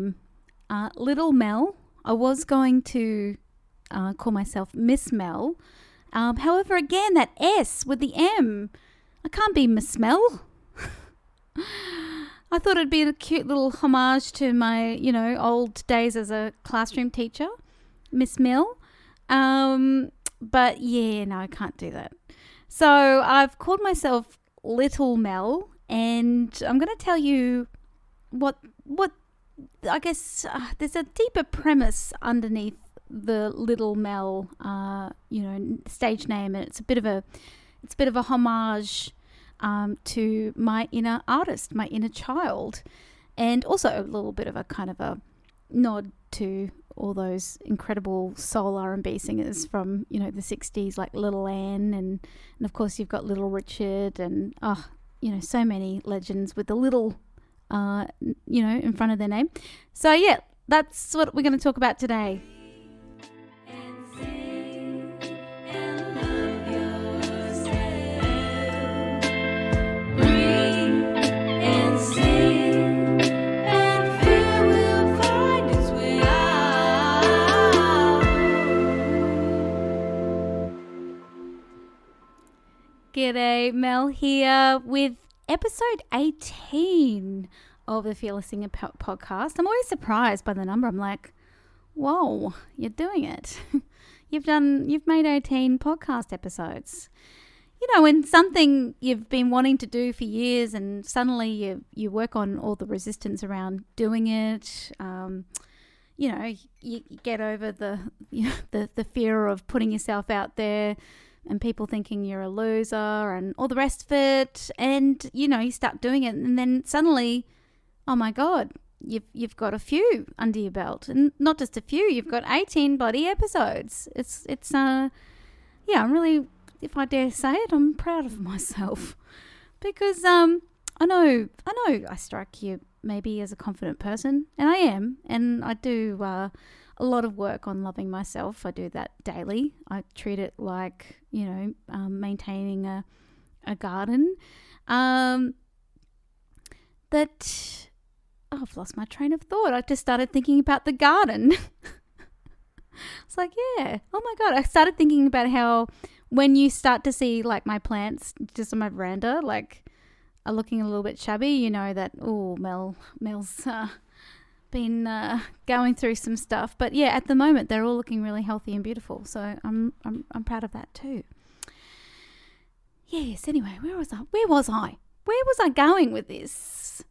name, Little Mel. I was going to call myself Miss Mel. However, again, that S with the M, I can't be Miss Mel. I thought it'd be a cute little homage to my, old days as a classroom teacher, Miss Mel. But yeah, no, I can't do that. So I've called myself Little Mel, and I'm going to tell you what I guess there's a deeper premise underneath the Little Mel, stage name, and it's a bit of a homage to my inner artist, my inner child, and also a little bit of a kind of a nod to all those incredible soul R&B singers from, the 60s, like Little Ann, and of course you've got Little Richard, and so many legends with the little, in front of their name. So yeah, that's what we're going to talk about today. G'day, Mel here with episode 18 of the Fearless Singer podcast. I'm always surprised by the number. I'm like, whoa, you're doing it. You've made 18 podcast episodes. When something you've been wanting to do for years and suddenly you work on all the resistance around doing it, you get over the fear of putting yourself out there and people thinking you're a loser and all the rest of it, and you start doing it, and then suddenly, oh my God, you've got a few under your belt, and not just a few, you've got 18 bloody episodes. I'm really, if I dare say it, I'm proud of myself, because I know I strike you maybe as a confident person, and I am, and I do a lot of work on loving myself. I do that daily. I treat it like, maintaining a garden. I've lost my train of thought. I just started thinking about the garden. It's like, yeah, oh my God. I started thinking about how when you start to see like my plants just on my veranda, like are looking a little bit shabby, you know that, oh, Mel's been going through some stuff, but yeah, at the moment they're all looking really healthy and beautiful, so I'm proud of that too. Yes, anyway, where was I going with this?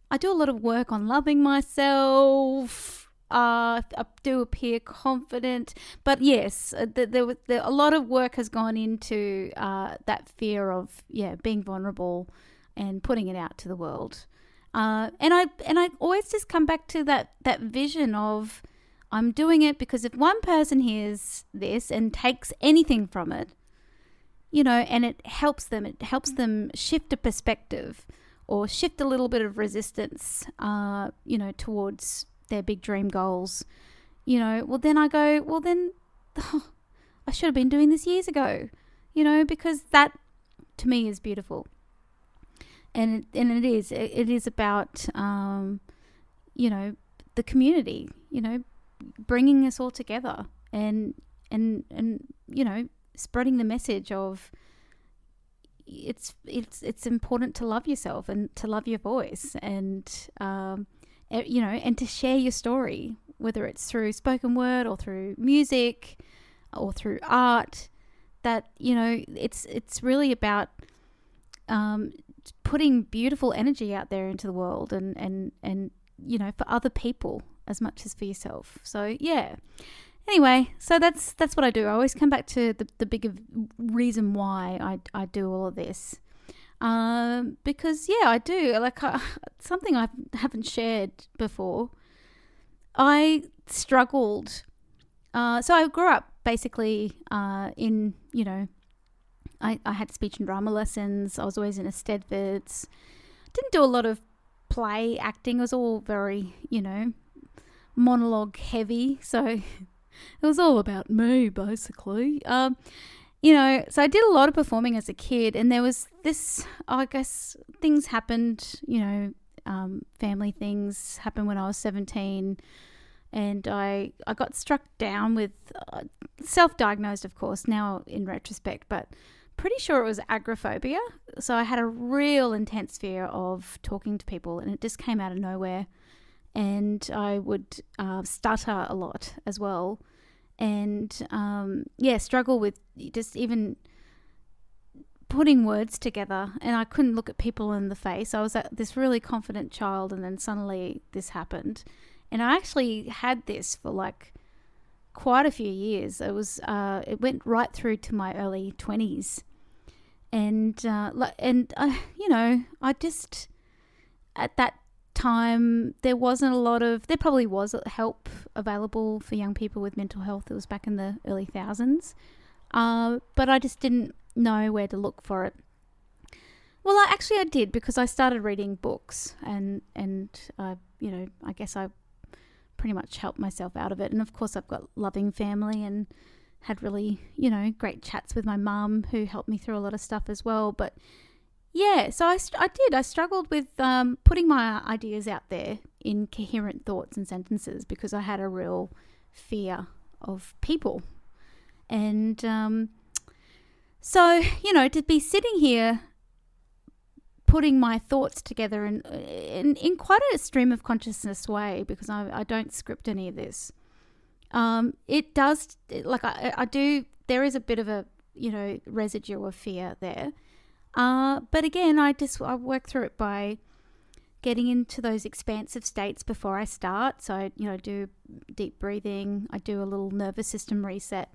I do a lot of work on loving myself. I do appear confident, but yes, a lot of work has gone into that fear of being vulnerable and putting it out to the world. And I always just come back to that vision of I'm doing it because if one person hears this and takes anything from it, and it helps them shift a perspective or shift a little bit of resistance, towards their big dream goals, then I go, I should have been doing this years ago, because that to me is beautiful. And it is about, the community, bringing us all together and spreading the message of it's important to love yourself and to love your voice and, and to share your story, whether it's through spoken word or through music or through art, that, it's really about, putting beautiful energy out there into the world and for other people as much as for yourself. So yeah. Anyway, so that's what I do. I always come back to the bigger reason why I do all of this. Because I do something I haven't shared before. I struggled. So I grew up basically in, I had speech and drama lessons. I was always in a Stedfords. Didn't do a lot of play acting. It was all very, monologue heavy. So it was all about me, basically. So I did a lot of performing as a kid, and there was this, I guess things happened, family things happened when I was 17, and I got struck down with, self-diagnosed, of course, now in retrospect, but pretty sure it was agoraphobia. So I had a real intense fear of talking to people, and it just came out of nowhere. And I would stutter a lot as well, and struggle with just even putting words together, and I couldn't look at people in the face. I was this really confident child, and then suddenly this happened. And I actually had this for like quite a few years. It went right through to my early 20s. And I just, at that time, there probably was help available for young people with mental health. It was back in the early thousands. But I just didn't know where to look for it. Well, I did, because I started reading books, and I guess I pretty much helped myself out of it. And of course, I've got loving family, and had really, great chats with my mum, who helped me through a lot of stuff as well. But yeah, so I struggled with putting my ideas out there in coherent thoughts and sentences, because I had a real fear of people. And so, to be sitting here putting my thoughts together in quite a stream of consciousness way, because I don't script any of this. It does, I do, there is a bit of a, residue of fear there. But again, I work through it by getting into those expansive states before I start. So I, do deep breathing. I do a little nervous system reset.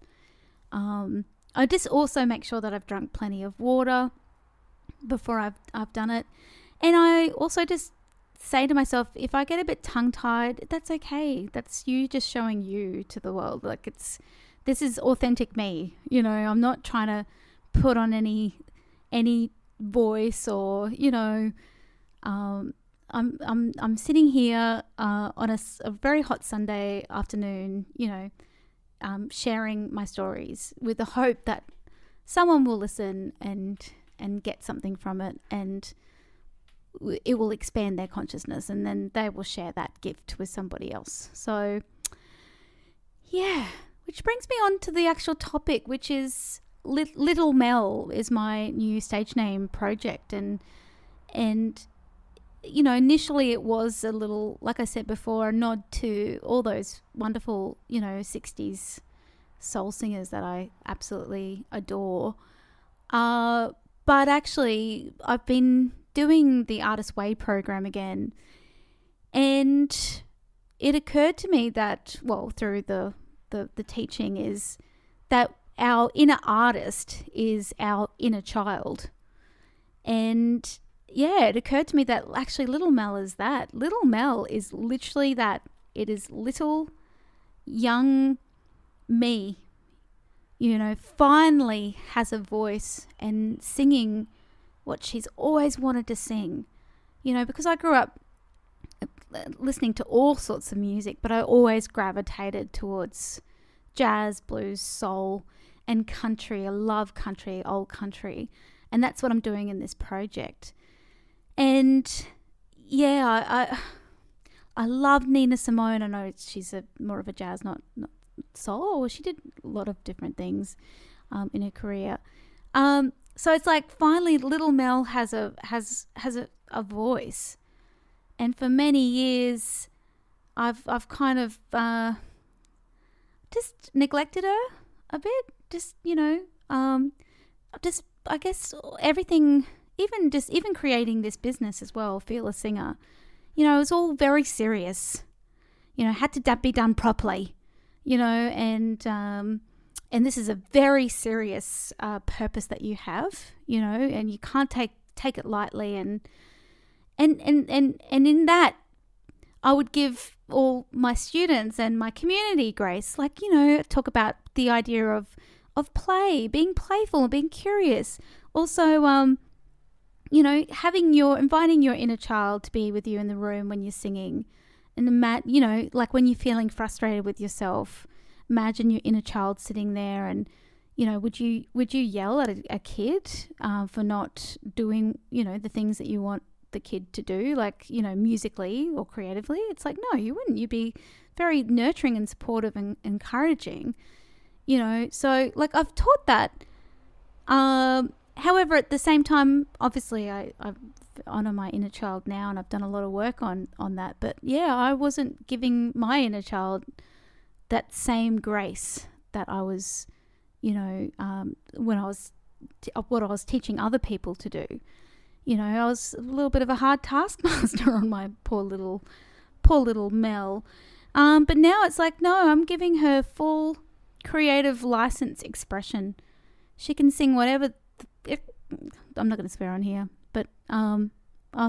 I just also make sure that I've drunk plenty of water before I've done it. And I also just say to myself, if I get a bit tongue-tied, that's okay. That's you just showing you to the world. Like, this is authentic me. I'm not trying to put on any voice, or I'm sitting here on a very hot Sunday afternoon, sharing my stories with the hope that someone will listen and get something from it, and it will expand their consciousness, and then they will share that gift with somebody else. So yeah, which brings me on to the actual topic, which is Little Mel is my new stage name project. And initially it was a little, like I said before, a nod to all those wonderful, 60s soul singers that I absolutely adore. But actually, I've been doing the Artist Way program again, and it occurred to me that, through the teaching, is that our inner artist is our inner child. And yeah, it occurred to me that actually Little Mel is that. Little Mel is literally that. It is little young me, finally has a voice and singing what she's always wanted to sing. Because I grew up listening to all sorts of music, but I always gravitated towards jazz, blues, soul, and country. I love country, old country. And that's what I'm doing in this project. And yeah, I love Nina Simone. I know she's more of a jazz, not soul. She did a lot of different things in her career. So it's like finally Little Mel has a voice. And for many years I've kind of just neglected her a bit. Just, I guess everything, even creating this business as well, Fearless Singer, it was all very serious, had to be done properly, and this is a very serious purpose that you have, and you can't take it lightly, and in that I would give all my students and my community grace, talk about the idea of play, being playful, being curious. Also, inviting your inner child to be with you in the room when you're singing. And like when you're feeling frustrated with yourself, imagine your inner child sitting there, and, would you yell at a kid for not doing, the things that you want the kid to do, like, musically or creatively. It's like, no, you wouldn't. You'd be very nurturing and supportive and encouraging, So, like, I've taught that. However, at the same time, obviously, I honor my inner child now, and I've done a lot of work on that. But yeah, I wasn't giving my inner child that same grace that I was, when I was what I was teaching other people to do. I was a little bit of a hard taskmaster on my poor little Mel. But now it's like, no, I'm giving her full creative license expression. She can sing whatever. I'm not going to swear on here, but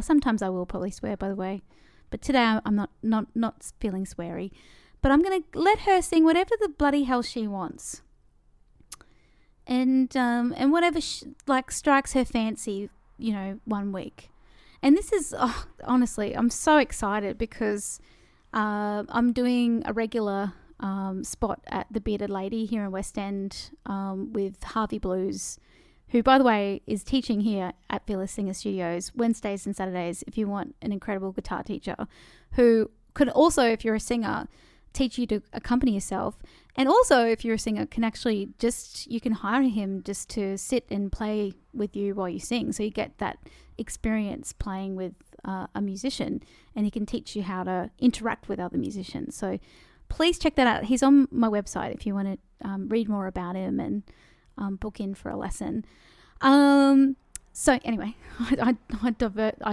sometimes I will probably swear, by the way. But today I'm not feeling sweary. But I'm going to let her sing whatever the bloody hell she wants. And whatever strikes her fancy, 1 week. And this is, honestly, I'm so excited because I'm doing a regular spot at the Bearded Lady here in West End with Harvey Blues, who, by the way, is teaching here at Fearless Singer Studios Wednesdays and Saturdays if you want an incredible guitar teacher who could also, if you're a singer, teach you to accompany yourself. And also, if you're a singer, can actually you can hire him just to sit and play with you while you sing. So you get that experience playing with a musician, and he can teach you how to interact with other musicians. So please check that out. He's on my website if you want to read more about him and book in for a lesson. So anyway, I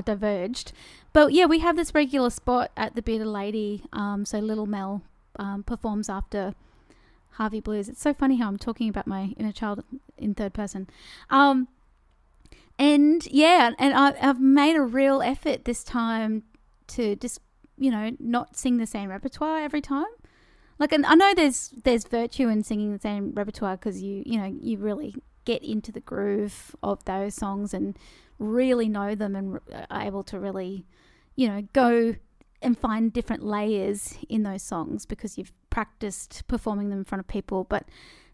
diverged. But yeah, we have this regular spot at the Bearded Lady. So little Mel performs after Harvey Blues. It's so funny how I'm talking about my inner child in third person. And I've made a real effort this time to just, not sing the same repertoire every time. Like, and I know there's virtue in singing the same repertoire because you really get into the groove of those songs and really know them and are able to really, go and find different layers in those songs because you've practiced performing them in front of people. But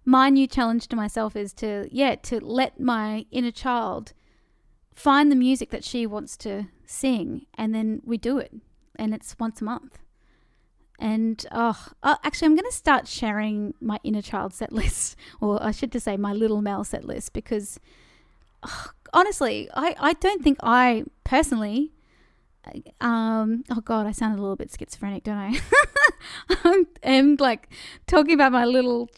my new challenge to myself is to let my inner child find the music that she wants to sing, and then we do it, and it's once a month. And actually, I'm going to start sharing my inner child set list, or I should just say my little Mel set list, because honestly, I don't think I personally, oh God, I sounded a little bit schizophrenic, don't I? I'm like talking about my little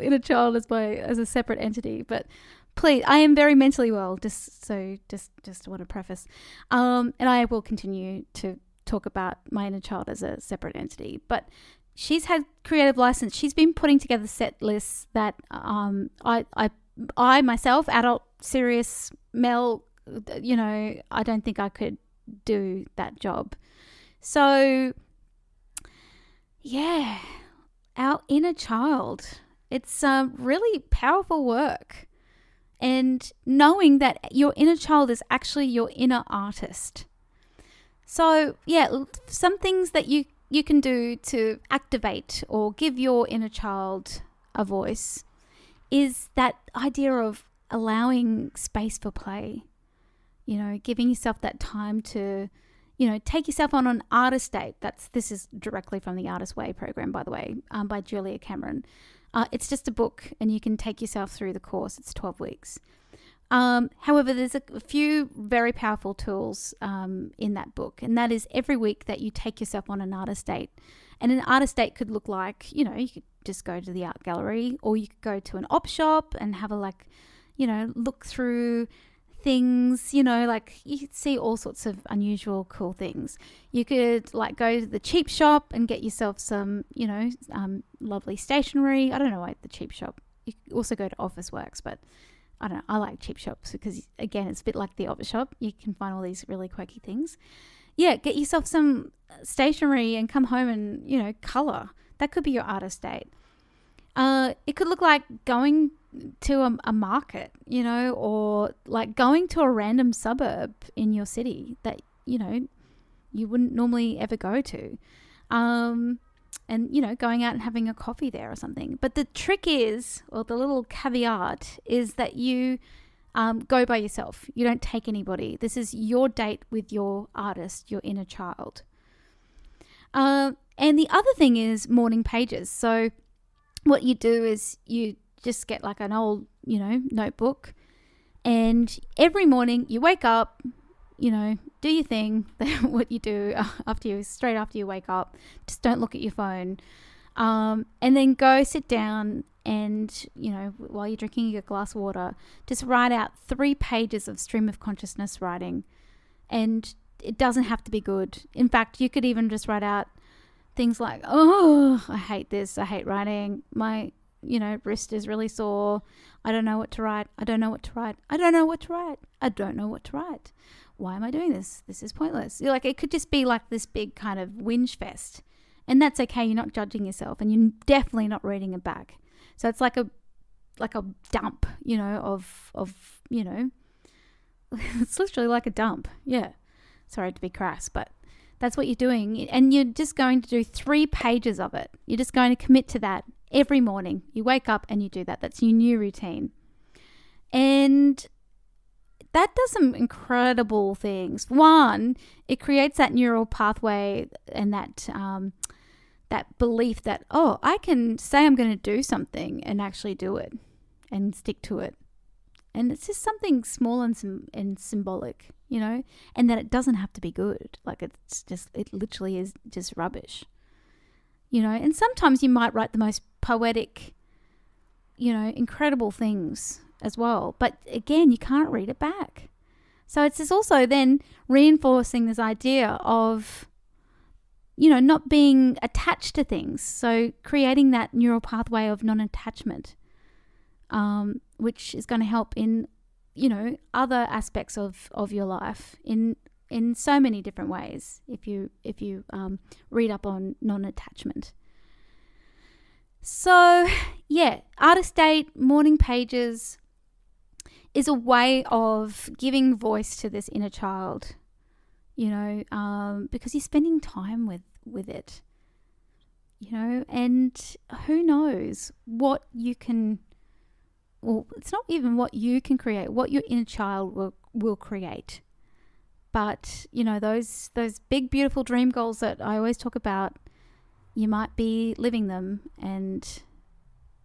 inner child as a separate entity, but please, I am very mentally well, just want to preface. And I will continue to talk about my inner child as a separate entity, but she's had creative license. She's been putting together set lists that I myself, adult serious Mel, I don't think I could do that job. So yeah, our inner child, it's really powerful work. And knowing that your inner child is actually your inner artist. So yeah, some things that you can do to activate or give your inner child a voice is that idea of allowing space for play. Giving yourself that time to, take yourself on an artist date. This is directly from the Artist Way program, by the way, by Julia Cameron. It's just a book, and you can take yourself through the course. It's 12 weeks. However, there's a few very powerful tools in that book, and that is every week that you take yourself on an artist date. And an artist date could look like, you could just go to the art gallery, or you could go to an op shop and have a look through things, you could see all sorts of unusual, cool things. You could go to the cheap shop and get yourself some, lovely stationery. I don't know why the cheap shop. You could also go to Officeworks, but I don't know. I like cheap shops because, again, it's a bit like the office shop. You can find all these really quirky things. Yeah, get yourself some stationery and come home and, colour. That could be your artist date. It could look like going to a market, or going to a random suburb in your city that, you wouldn't normally ever go to. And, going out and having a coffee there or something. But the trick is, or the little caveat is that you go by yourself. You don't take anybody. This is your date with your artist, your inner child. And the other thing is morning pages. So what you do is you just get like an old, notebook, and every morning you wake up, do your thing, what you do straight after you wake up. Just don't look at your phone. And then go sit down and, while you're drinking your glass of water, just write out 3 pages of stream of consciousness writing. And it doesn't have to be good. In fact, you could even just write out things like, oh, I hate this. I hate writing. My, wrist is really sore. I don't know what to write. I don't know what to write. I don't know what to write. I don't know what to write. Why am I doing this? This is pointless. Like, it could just be like this big kind of whinge fest. And that's okay. You're not judging yourself, and you're definitely not reading it back. So it's like a dump, of it's literally like a dump. Yeah. Sorry to be crass, but that's what you're doing. And you're just going to do 3 pages of it. You're just going to commit to that every morning. You wake up and you do that. That's your new routine. And that does some incredible things. One, it creates that neural pathway and that belief that, I can say I'm going to do something and actually do it and stick to it. And it's just something small and symbolic, and that it doesn't have to be good. Like, it literally is just rubbish, and sometimes you might write the most poetic, incredible things as well. But again, you can't read it back. So it's just also then reinforcing this idea of, not being attached to things. So creating that neural pathway of non-attachment, which is going to help in, other aspects of your life in so many different ways if you read up on non-attachment. So, yeah, artist date, morning pages is a way of giving voice to this inner child, because you're spending time with it, and who knows what you can, well, it's not even what you can create, what your inner child will create. But, those big, beautiful dream goals that I always talk about, you might be living them, and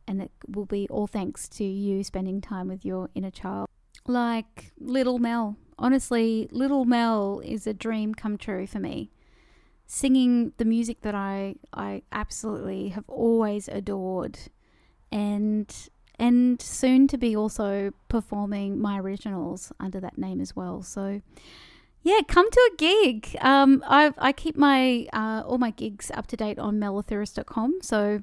it will be all thanks to you spending time with your inner child. Like Little Mel. Honestly, Little Mel is a dream come true for me. Singing the music that I absolutely have always adored, and soon to be also performing my originals under that name as well. So yeah, come to a gig. I keep my all my gigs up to date on melotherist.com. So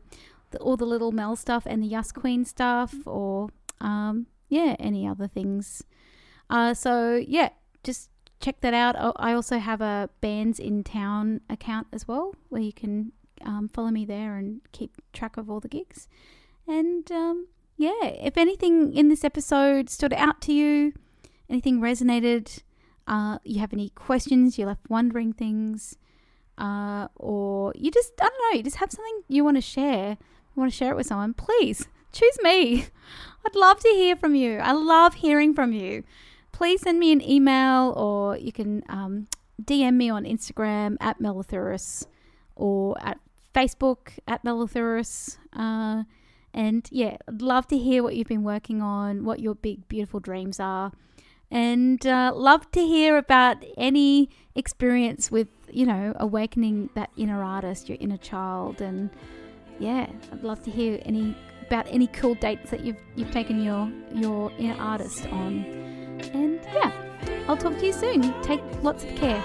all the Little Mel stuff and the Yas Queen stuff, or any other things. So yeah, just check that out. I also have a Bands in Town account as well, where you can follow me there and keep track of all the gigs. And if anything in this episode stood out to you, anything resonated, you have any questions, you're left wondering things, or you just, I don't know, you just have something you want to share it with someone, please choose me. I'd love to hear from you. I love hearing from you. Please send me an email, or you can DM me on Instagram at Melotherus, or at Facebook at Melotherus. And yeah, I'd love to hear what you've been working on, what your big, beautiful dreams are. And love to hear about any experience with, awakening that inner artist, your inner child. And yeah, I'd love to hear about any cool dates that you've taken your inner artist on. And yeah, I'll talk to you soon. Take lots of care.